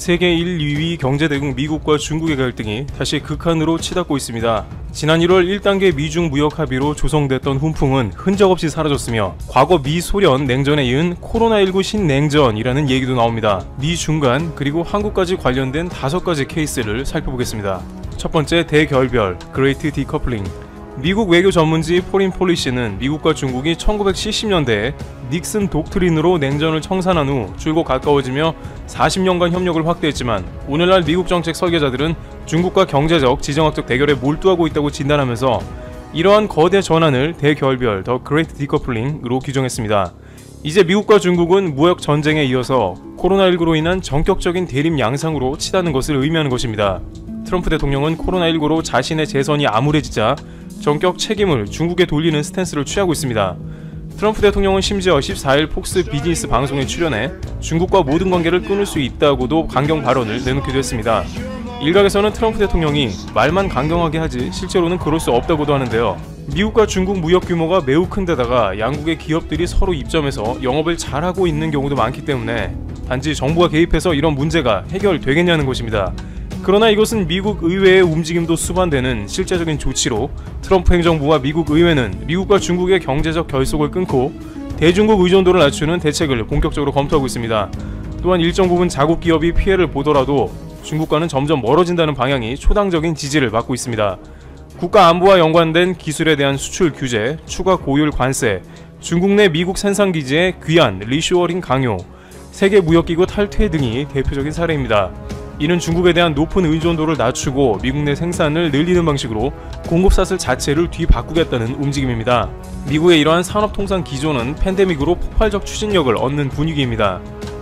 세계 1, 2위 경제대국 미국과 중국의 갈등이 다시 극한으로 치닫고 있습니다. 지난 1월 1단계 미중 무역 합의로 조성됐던 훈풍은 흔적없이 사라졌으며 과거 미소련 냉전에 이은 코로나19 신냉전이라는 얘기도 나옵니다. 미중 간 그리고 한국까지 관련된 5가지 케이스를 살펴보겠습니다. 첫 번째, 대결별 그레이트 디커플링. 미국 외교 전문지 포린폴리시는 미국과 중국이 1970년대에 닉슨 독트린으로 냉전을 청산한 후 줄곧 가까워지며 40년간 협력을 확대했지만 오늘날 미국 정책 설계자들은 중국과 경제적, 지정학적 대결에 몰두하고 있다고 진단하면서 이러한 거대 전환을 대결별 더 그레이트 디커플링으로 규정했습니다. 이제 미국과 중국은 무역 전쟁에 이어서 코로나19로 인한 전격적인 대립 양상으로 치닫는 것을 의미하는 것입니다. 트럼프 대통령은 코로나19로 자신의 재선이 암울해지자 전격 책임을 중국에 돌리는 스탠스를 취하고 있습니다. 트럼프 대통령은 심지어 14일 폭스 비즈니스 방송에 출연해 중국과 모든 관계를 끊을 수 있다고도 강경 발언을 내놓기도 했습니다. 일각에서는 트럼프 대통령이 말만 강경하게 하지 실제로는 그럴 수 없다고도 하는데요. 미국과 중국 무역 규모가 매우 큰데다가 양국의 기업들이 서로 입점해서 영업을 잘하고 있는 경우도 많기 때문에 단지 정부가 개입해서 이런 문제가 해결되겠냐는 것입니다. 그러나 이것은 미국 의회의 움직임도 수반되는 실제적인 조치로 트럼프 행정부와 미국 의회는 미국과 중국의 경제적 결속을 끊고 대중국 의존도를 낮추는 대책을 본격적으로 검토하고 있습니다. 또한 일정 부분 자국 기업이 피해를 보더라도 중국과는 점점 멀어진다는 방향이 초당적인 지지를 받고 있습니다. 국가 안보와 연관된 기술에 대한 수출 규제, 추가 고율 관세, 중국 내 미국 생산기지의 귀환, 리쇼어링 강요, 세계무역기구 탈퇴 등이 대표적인 사례입니다. 이는 중국에 대한 높은 의존도를 낮추고 미국 내 생산을 늘리는 방식으로 공급사슬 자체를 뒤바꾸겠다는 움직임입니다. 미국의 이러한 산업통상 기조는 팬데믹으로 폭발적 추진력을 얻는 분위기입니다.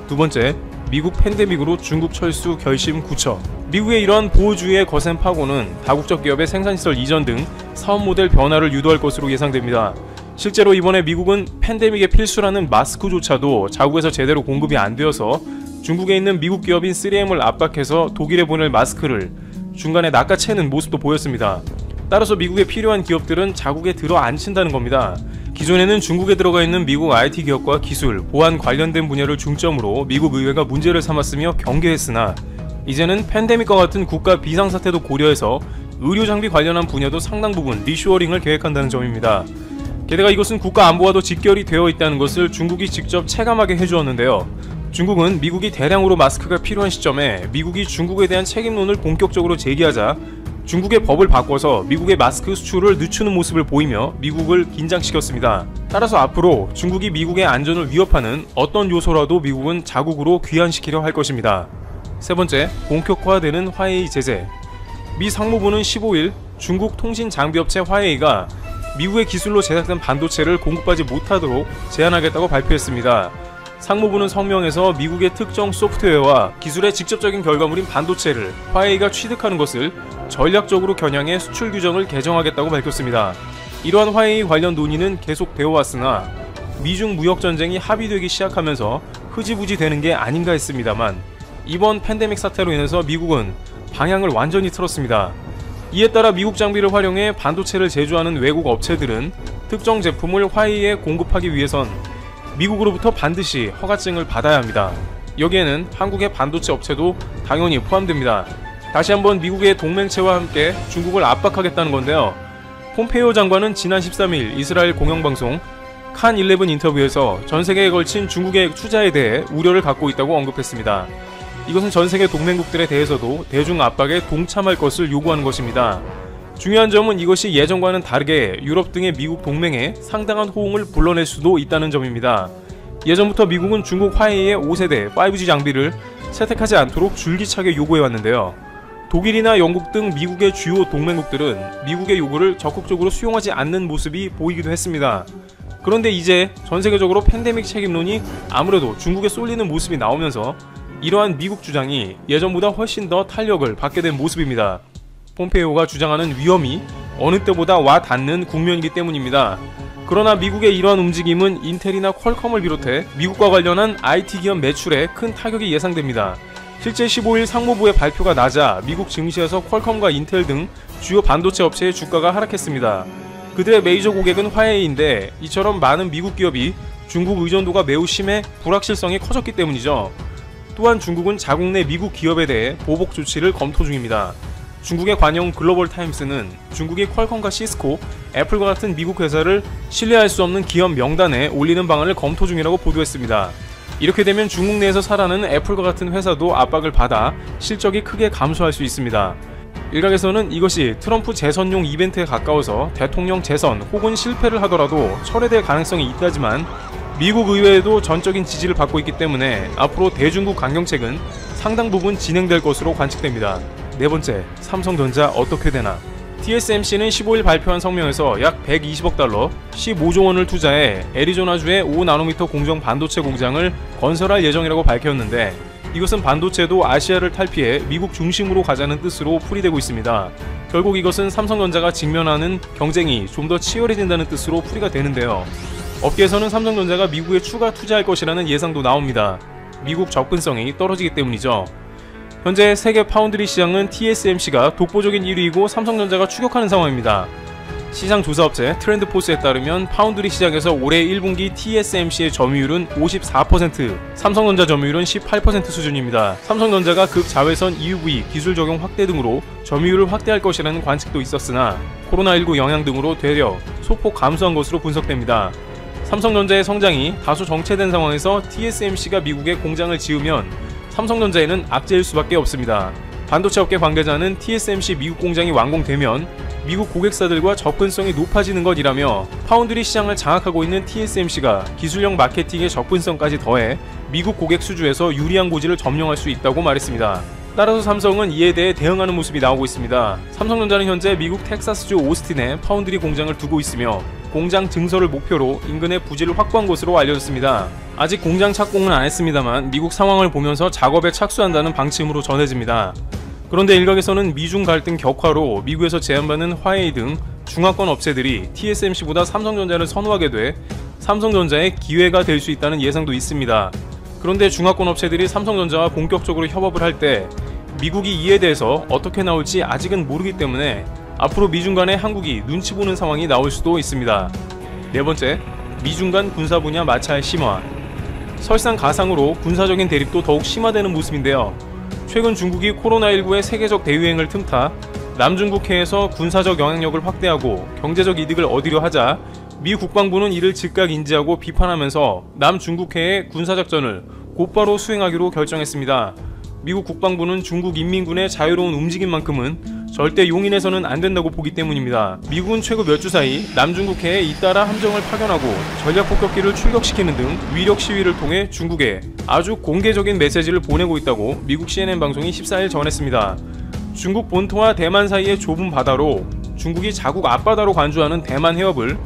두 번째, 미국 팬데믹으로 중국 철수 결심 구처. 미국의 이러한 보호주의의 거센 파고는 다국적 기업의 생산시설 이전 등 사업 모델 변화를 유도할 것으로 예상됩니다. 실제로 이번에 미국은 팬데믹에 필수라는 마스크조차도 자국에서 제대로 공급이 안 되어서 중국에 있는 미국 기업인 3M을 압박해서 독일에 보낼 마스크를 중간에 낚아채는 모습도 보였습니다. 따라서 미국에 필요한 기업들은 자국에 들어앉힌다는 겁니다. 기존에는 중국에 들어가 있는 미국 IT 기업과 기술, 보안 관련된 분야를 중점으로 미국 의회가 문제를 삼았으며 경계했으나 이제는 팬데믹과 같은 국가 비상사태도 고려해서 의료장비 관련한 분야도 상당 부분 리쇼어링을 계획한다는 점입니다. 게다가 이것은 국가 안보와도 직결이 되어 있다는 것을 중국이 직접 체감하게 해주었는데요. 중국은 미국이 대량으로 마스크가 필요한 시점에 미국이 중국에 대한 책임론을 본격적으로 제기하자 중국의 법을 바꿔서 미국의 마스크 수출을 늦추는 모습을 보이며 미국을 긴장시켰습니다. 따라서 앞으로 중국이 미국의 안전을 위협하는 어떤 요소라도 미국은 자국으로 귀환시키려 할 것입니다. 세 번째, 본격화되는 화웨이 제재. 미 상무부는 15일 중국 통신장비업체 화웨이가 미국의 기술로 제작된 반도체를 공급하지 못하도록 제한하겠다고 발표했습니다. 상무부는 성명에서 미국의 특정 소프트웨어와 기술의 직접적인 결과물인 반도체를 화웨이가 취득하는 것을 전략적으로 겨냥해 수출 규정을 개정하겠다고 밝혔습니다. 이러한 화웨이 관련 논의는 계속되어 왔으나 미중 무역전쟁이 합의되기 시작하면서 흐지부지 되는 게 아닌가 했습니다만 이번 팬데믹 사태로 인해서 미국은 방향을 완전히 틀었습니다. 이에 따라 미국 장비를 활용해 반도체를 제조하는 외국 업체들은 특정 제품을 화웨이에 공급하기 위해선 미국으로부터 반드시 허가증을 받아야 합니다. 여기에는 한국의 반도체 업체도 당연히 포함됩니다. 다시 한번 미국의 동맹체와 함께 중국을 압박하겠다는 건데요. 폼페이오 장관은 지난 13일 이스라엘 공영방송 칸11 인터뷰에서 전세계에 걸친 중국의 투자에 대해 우려를 갖고 있다고 언급했습니다. 이것은 전세계 동맹국들에 대해서도 대중 압박에 동참할 것을 요구하는 것입니다. 중요한 점은 이것이 예전과는 다르게 유럽 등의 미국 동맹에 상당한 호응을 불러낼 수도 있다는 점입니다. 예전부터 미국은 중국 화웨이의 5세대 5G 장비를 채택하지 않도록 줄기차게 요구해왔는데요. 독일이나 영국 등 미국의 주요 동맹국들은 미국의 요구를 적극적으로 수용하지 않는 모습이 보이기도 했습니다. 그런데 이제 전세계적으로 팬데믹 책임론이 아무래도 중국에 쏠리는 모습이 나오면서 이러한 미국 주장이 예전보다 훨씬 더 탄력을 받게 된 모습입니다. 폼페이오가 주장하는 위험이 어느 때보다 와 닿는 국면이기 때문입니다. 그러나 미국의 이러한 움직임은 인텔이나 퀄컴을 비롯해 미국과 관련한 IT 기업 매출에 큰 타격이 예상됩니다. 실제 15일 상무부의 발표가 나자 미국 증시에서 퀄컴과 인텔 등 주요 반도체 업체의 주가가 하락했습니다. 그들의 메이저 고객은 화웨이인데 이처럼 많은 미국 기업이 중국 의존도가 매우 심해 불확실성이 커졌기 때문이죠. 또한 중국은 자국 내 미국 기업에 대해 보복 조치를 검토 중입니다. 중국의 관영 글로벌 타임스는 중국이 퀄컴과 시스코, 애플과 같은 미국 회사를 신뢰할 수 없는 기업 명단에 올리는 방안을 검토 중이라고 보도했습니다. 이렇게 되면 중국 내에서 살아나는 애플과 같은 회사도 압박을 받아 실적이 크게 감소할 수 있습니다. 일각에서는 이것이 트럼프 재선용 이벤트에 가까워서 대통령 재선 혹은 실패를 하더라도 철회될 가능성이 있다지만 미국 의회에도 전적인 지지를 받고 있기 때문에 앞으로 대중국 강경책은 상당 부분 진행될 것으로 관측됩니다. 네 번째, 삼성전자 어떻게 되나? TSMC는 15일 발표한 성명에서 약 120억 달러, 15조 원을 투자해 애리조나주의 5나노미터 공정 반도체 공장을 건설할 예정이라고 밝혔는데 이것은 반도체도 아시아를 탈피해 미국 중심으로 가자는 뜻으로 풀이되고 있습니다. 결국 이것은 삼성전자가 직면하는 경쟁이 좀 더 치열해진다는 뜻으로 풀이가 되는데요. 업계에서는 삼성전자가 미국에 추가 투자할 것이라는 예상도 나옵니다. 미국 접근성이 떨어지기 때문이죠. 현재 세계 파운드리 시장은 TSMC가 독보적인 1위이고 삼성전자가 추격하는 상황입니다. 시장 조사업체 트렌드포스에 따르면 파운드리 시장에서 올해 1분기 TSMC의 점유율은 54%, 삼성전자 점유율은 18% 수준입니다. 삼성전자가 극자외선 EUV 기술 적용 확대 등으로 점유율을 확대할 것이라는 관측도 있었으나 코로나19 영향 등으로 되려 소폭 감소한 것으로 분석됩니다. 삼성전자의 성장이 다소 정체된 상황에서 TSMC가 미국에 공장을 지으면 삼성전자에는 악재일 수밖에 없습니다. 반도체 업계 관계자는 TSMC 미국 공장이 완공되면 미국 고객사들과 접근성이 높아지는 것이라며 파운드리 시장을 장악하고 있는 TSMC가 기술력 마케팅의 접근성까지 더해 미국 고객 수주에서 유리한 고지를 점령할 수 있다고 말했습니다. 따라서 삼성은 이에 대해 대응하는 모습이 나오고 있습니다. 삼성전자는 현재 미국 텍사스주 오스틴에 파운드리 공장을 두고 있으며 공장 증설을 목표로 인근의 부지를 확보한 것으로 알려졌습니다. 아직 공장 착공은 안 했습니다만 미국 상황을 보면서 작업에 착수한다는 방침으로 전해집니다. 그런데 일각에서는 미중 갈등 격화로 미국에서 제한받는 화웨이 등 중화권 업체들이 TSMC보다 삼성전자를 선호하게 돼 삼성전자의 기회가 될 수 있다는 예상도 있습니다. 그런데 중화권 업체들이 삼성전자와 본격적으로 협업을 할 때 미국이 이에 대해서 어떻게 나올지 아직은 모르기 때문에 앞으로 미중 간에 한국이 눈치 보는 상황이 나올 수도 있습니다. 네 번째, 미중 간 군사 분야 마찰 심화. 설상가상으로 군사적인 대립도 더욱 심화되는 모습인데요. 최근 중국이 코로나19의 세계적 대유행을 틈타 남중국해에서 군사적 영향력을 확대하고 경제적 이득을 얻으려 하자 미 국방부는 이를 즉각 인지하고 비판하면서 남중국해의 군사작전을 곧바로 수행하기로 결정했습니다. 미국 국방부는 중국 인민군의 자유로운 움직임만큼은 절대 용인해서는 안 된다고 보기 때문입니다. 미국은 최근 몇 주 사이 남중국해에 잇따라 함정을 파견하고 전략폭격기를 출격시키는 등 위력 시위를 통해 중국에 아주 공개적인 메시지를 보내고 있다고 미국 CNN 방송이 14일 전했습니다. 중국 본토와 대만 사이의 좁은 바다로 중국이 자국 앞바다로 간주하는 대만 해협을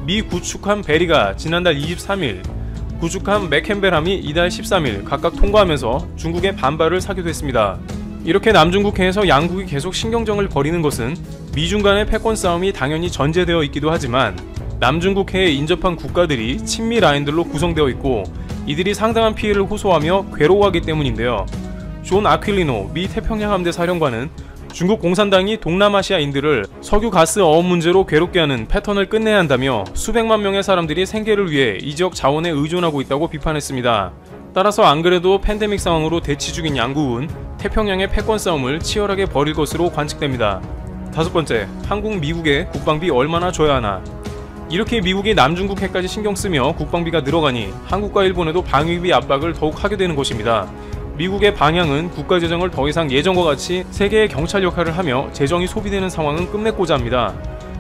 미 구축함 베리가 지난달 23일, 구축함 맥켄벨함이 이달 13일 각각 통과하면서 중국의 반발을 사기도 했습니다. 이렇게 남중국해에서 양국이 계속 신경전을 벌이는 것은 미중 간의 패권 싸움이 당연히 전제되어 있기도 하지만 남중국해에 인접한 국가들이 친미 라인들로 구성되어 있고 이들이 상당한 피해를 호소하며 괴로워하기 때문인데요. 존 아퀼리노 미 태평양 함대 사령관은 중국 공산당이 동남아시아인들을 석유 가스 어업 문제로 괴롭게 하는 패턴을 끝내야 한다며 수백만 명의 사람들이 생계를 위해 이 지역 자원에 의존하고 있다고 비판했습니다. 따라서 안 그래도 팬데믹 상황으로 대치 중인 양국은 태평양의 패권 싸움을 치열하게 벌일 것으로 관측됩니다. 다섯 번째, 한국 미국에 국방비 얼마나 줘야 하나? 이렇게 미국이 남중국해까지 신경 쓰며 국방비가 늘어가니 한국과 일본에도 방위비 압박을 더욱 하게 되는 것입니다. 미국의 방향은 국가재정을 더 이상 예전과 같이 세계의 경찰 역할을 하며 재정이 소비되는 상황은 끝맺고자 합니다.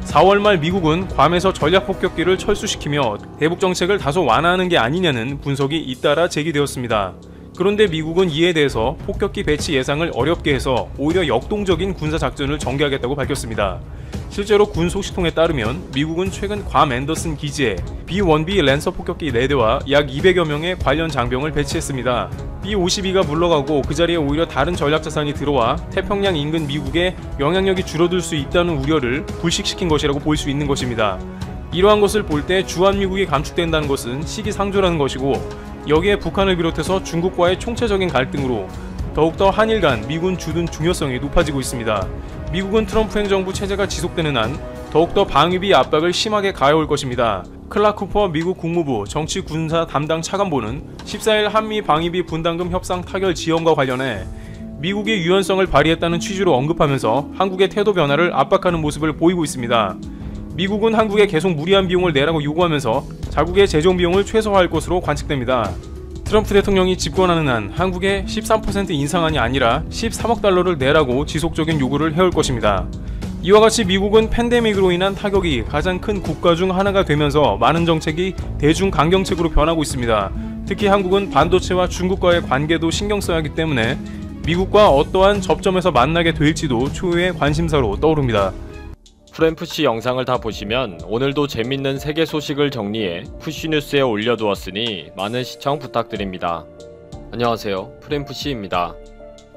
4월 말 미국은 괌에서 전략폭격기를 철수시키며 대북 정책을 다소 완화하는 게 아니냐는 분석이 잇따라 제기되었습니다. 그런데 미국은 이에 대해서 폭격기 배치 예상을 어렵게 해서 오히려 역동적인 군사작전을 전개하겠다고 밝혔습니다. 실제로 군 소식통에 따르면 미국은 최근 괌 앤더슨 기지에 B-1B 랜서 폭격기 4대와 약 200여 명의 관련 장병을 배치했습니다. B-52가 물러가고 그 자리에 오히려 다른 전략자산이 들어와 태평양 인근 미국의 영향력이 줄어들 수 있다는 우려를 불식시킨 것이라고 볼 수 있는 것입니다. 이러한 것을 볼 때 주한미국이 감축된다는 것은 시기상조라는 것이고 여기에 북한을 비롯해서 중국과의 총체적인 갈등으로 더욱더 한일 간 미군 주둔 중요성이 높아지고 있습니다. 미국은 트럼프 행정부 체제가 지속되는 한 더욱더 방위비 압박을 심하게 가해올 것입니다. 클라크 쿠퍼 미국 국무부 정치군사 담당 차관보는 14일 한미 방위비 분담금 협상 타결 지연과 관련해 미국의 유연성을 발휘했다는 취지로 언급하면서 한국의 태도 변화를 압박하는 모습을 보이고 있습니다. 미국은 한국에 계속 무리한 비용을 내라고 요구하면서 자국의 재정 비용을 최소화할 것으로 관측됩니다. 트럼프 대통령이 집권하는 한 한국에 13% 인상안이 아니라 13억 달러를 내라고 지속적인 요구를 해올 것입니다. 이와 같이 미국은 팬데믹으로 인한 타격이 가장 큰 국가 중 하나가 되면서 많은 정책이 대중 강경책으로 변하고 있습니다. 특히 한국은 반도체와 중국과의 관계도 신경 써야 하기 때문에 미국과 어떠한 접점에서 만나게 될지도 초유의 관심사로 떠오릅니다. 프렘프씨 영상을 다 보시면 오늘도 재밌는 세계 소식을 정리해 푸쉬뉴스에 올려두었으니 많은 시청 부탁드립니다. 안녕하세요, 프렘프씨입니다.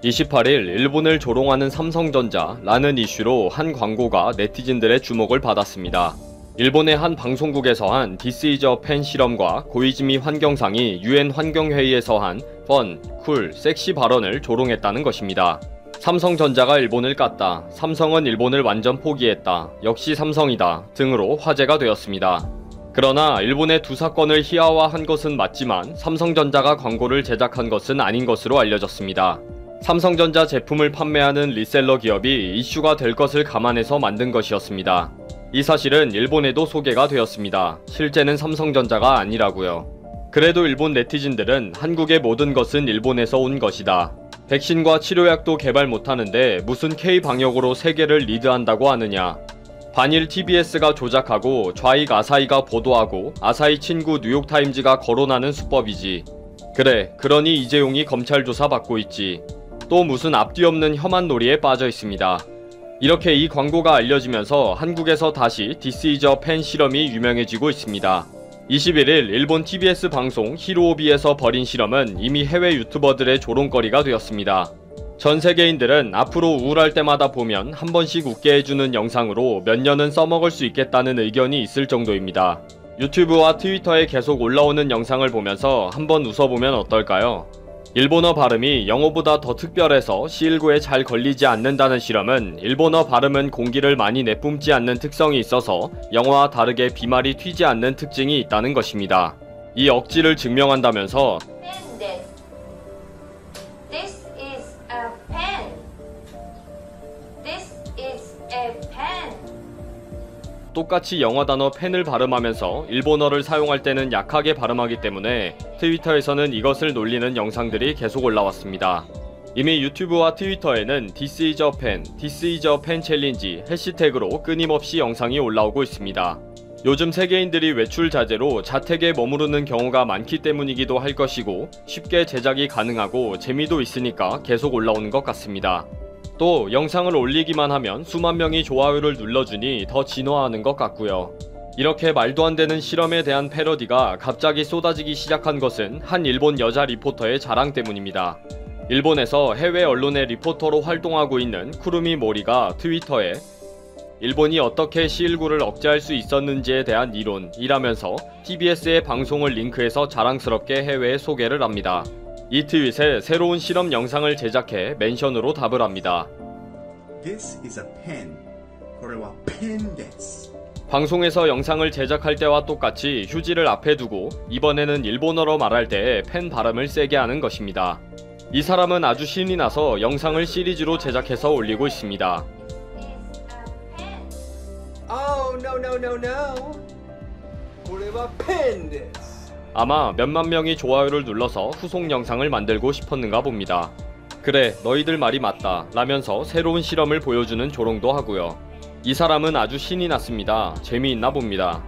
28일 일본을 조롱하는 삼성전자라는 이슈로 한 광고가 네티즌들의 주목을 받았습니다. 일본의 한 방송국에서 한 This is a pen 실험과 고이즈미 환경상이 UN 환경회의에서 한 펀, 쿨, 섹시 발언을 조롱했다는 것입니다. 삼성전자가 일본을 깠다. 삼성은 일본을 완전 포기했다. 역시 삼성이다. 등으로 화제가 되었습니다. 그러나 일본의 두 사건을 희화화한 것은 맞지만 삼성전자가 광고를 제작한 것은 아닌 것으로 알려졌습니다. 삼성전자 제품을 판매하는 리셀러 기업이 이슈가 될 것을 감안해서 만든 것이었습니다. 이 사실은 일본에도 소개가 되었습니다. 실제는 삼성전자가 아니라고요. 그래도 일본 네티즌들은 한국의 모든 것은 일본에서 온 것이다. 백신과 치료약도 개발 못하는데 무슨 K방역으로 세계를 리드한다고 하느냐. 반일 TBS가 조작하고 좌익 아사히가 보도하고 아사히 친구 뉴욕타임즈가 거론하는 수법이지. 그래, 그러니 이재용이 검찰 조사 받고 있지. 또 무슨 앞뒤 없는 혐한 놀이에 빠져 있습니다. 이렇게 이 광고가 알려지면서 한국에서 다시 This is a pen 실험이 유명해지고 있습니다. 21일 일본 TBS 방송 히로오비에서 벌인 실험은 이미 해외 유튜버들의 조롱거리가 되었습니다. 전 세계인들은 앞으로 우울할 때마다 보면 한 번씩 웃게 해주는 영상으로 몇 년은 써먹을 수 있겠다는 의견이 있을 정도입니다. 유튜브와 트위터에 계속 올라오는 영상을 보면서 한번 웃어보면 어떨까요? 일본어 발음이 영어보다 더 특별해서 C19에 잘 걸리지 않는다는 실험은 일본어 발음은 공기를 많이 내뿜지 않는 특성이 있어서 영어와 다르게 비말이 튀지 않는 특징이 있다는 것입니다. 이 억지를 증명한다면서 This is a pen. This is a pen. 똑같이 영어 단어 펜을 발음하면서 일본어를 사용할 때는 약하게 발음하기 때문에 트위터에서는 이것을 놀리는 영상들이 계속 올라왔습니다. 이미 유튜브와 트위터에는 This is a pen, This is a pen 챌린지 해시태그로 끊임없이 영상이 올라오고 있습니다. 요즘 세계인들이 외출 자제로 자택에 머무르는 경우가 많기 때문이기도 할 것이고 쉽게 제작이 가능하고 재미도 있으니까 계속 올라오는 것 같습니다. 또 영상을 올리기만 하면 수만 명이 좋아요를 눌러주니 더 진화하는 것 같고요. 이렇게 말도 안 되는 실험에 대한 패러디가 갑자기 쏟아지기 시작한 것은 한 일본 여자 리포터의 자랑 때문입니다. 일본에서 해외 언론의 리포터로 활동하고 있는 쿠루미 모리가 트위터에 일본이 어떻게 C19를 억제할 수 있었는지에 대한 이론이라면서 TBS의 방송을 링크해서 자랑스럽게 해외에 소개를 합니다. 이 트윗에 새로운 실험 영상을 제작해 멘션으로 답을 합니다. This is a pen. これはペンです. 방송에서 영상을 제작할 때와 똑같이 휴지를 앞에 두고 이번에는 일본어로 말할 때 펜 발음을 세게 하는 것입니다. 이 사람은 아주 신이 나서 영상을 시리즈로 제작해서 올리고 있습니다. Oh, no, no, no, no. これはペンです. 아마 몇만 명이 좋아요를 눌러서 후속 영상을 만들고 싶었는가 봅니다. 그래, 너희들 말이 맞다 라면서 새로운 실험을 보여주는 조롱도 하고요. 이 사람은 아주 신이 났습니다. 재미있나 봅니다.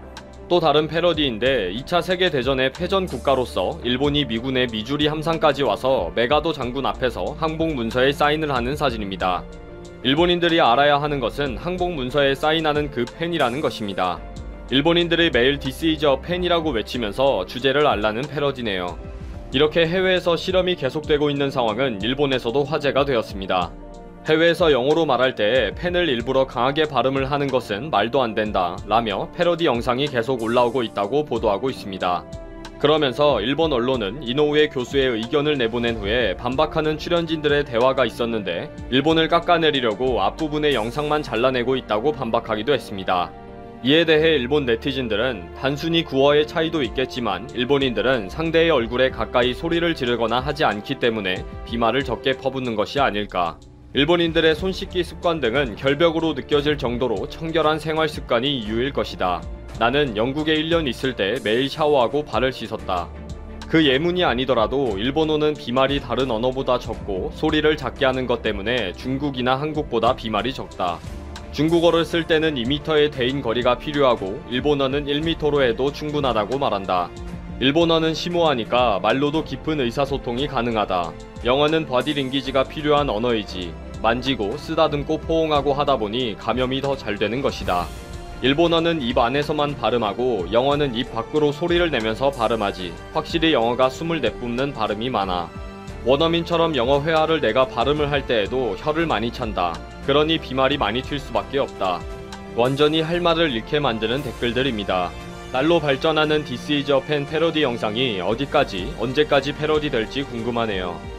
또 다른 패러디인데 2차 세계대전의 패전 국가로서 일본이 미군의 미주리 함상까지 와서 메가도 장군 앞에서 항복 문서에 사인을 하는 사진입니다. 일본인들이 알아야 하는 것은 항복 문서에 사인하는 그 펜이라는 것입니다. 일본인들이 매일 This is a pen이라고 외치면서 주제를 알라는 패러디네요. 이렇게 해외에서 실험이 계속되고 있는 상황은 일본에서도 화제가 되었습니다. 해외에서 영어로 말할 때 펜을 일부러 강하게 발음을 하는 것은 말도 안 된다 라며 패러디 영상이 계속 올라오고 있다고 보도하고 있습니다. 그러면서 일본 언론은 이노우에 교수의 의견을 내보낸 후에 반박하는 출연진들의 대화가 있었는데 일본을 깎아내리려고 앞부분의 영상만 잘라내고 있다고 반박하기도 했습니다. 이에 대해 일본 네티즌들은 단순히 구어의 차이도 있겠지만 일본인들은 상대의 얼굴에 가까이 소리를 지르거나 하지 않기 때문에 비말을 적게 퍼붓는 것이 아닐까. 일본인들의 손 씻기 습관 등은 결벽으로 느껴질 정도로 청결한 생활 습관이 이유일 것이다. 나는 영국에 1년 있을 때 매일 샤워하고 발을 씻었다. 그 예문이 아니더라도 일본어는 비말이 다른 언어보다 적고 소리를 작게 하는 것 때문에 중국이나 한국보다 비말이 적다. 중국어를 쓸 때는 2m의 대인 거리가 필요하고 일본어는 1m로 해도 충분하다고 말한다. 일본어는 심오하니까 말로도 깊은 의사소통이 가능하다. 영어는 바디랭귀지가 필요한 언어이지. 만지고 쓰다듬고 포옹하고 하다보니 감염이 더 잘 되는 것이다. 일본어는 입 안에서만 발음하고 영어는 입 밖으로 소리를 내면서 발음하지. 확실히 영어가 숨을 내뿜는 발음이 많아. 원어민처럼 영어 회화를 내가 발음을 할 때에도 혀를 많이 찬다. 그러니 비말이 많이 튈 수밖에 없다. 완전히 할 말을 잃게 만드는 댓글들입니다. 날로 발전하는 This is a Pen 패러디 영상이 어디까지 언제까지 패러디 될지 궁금하네요.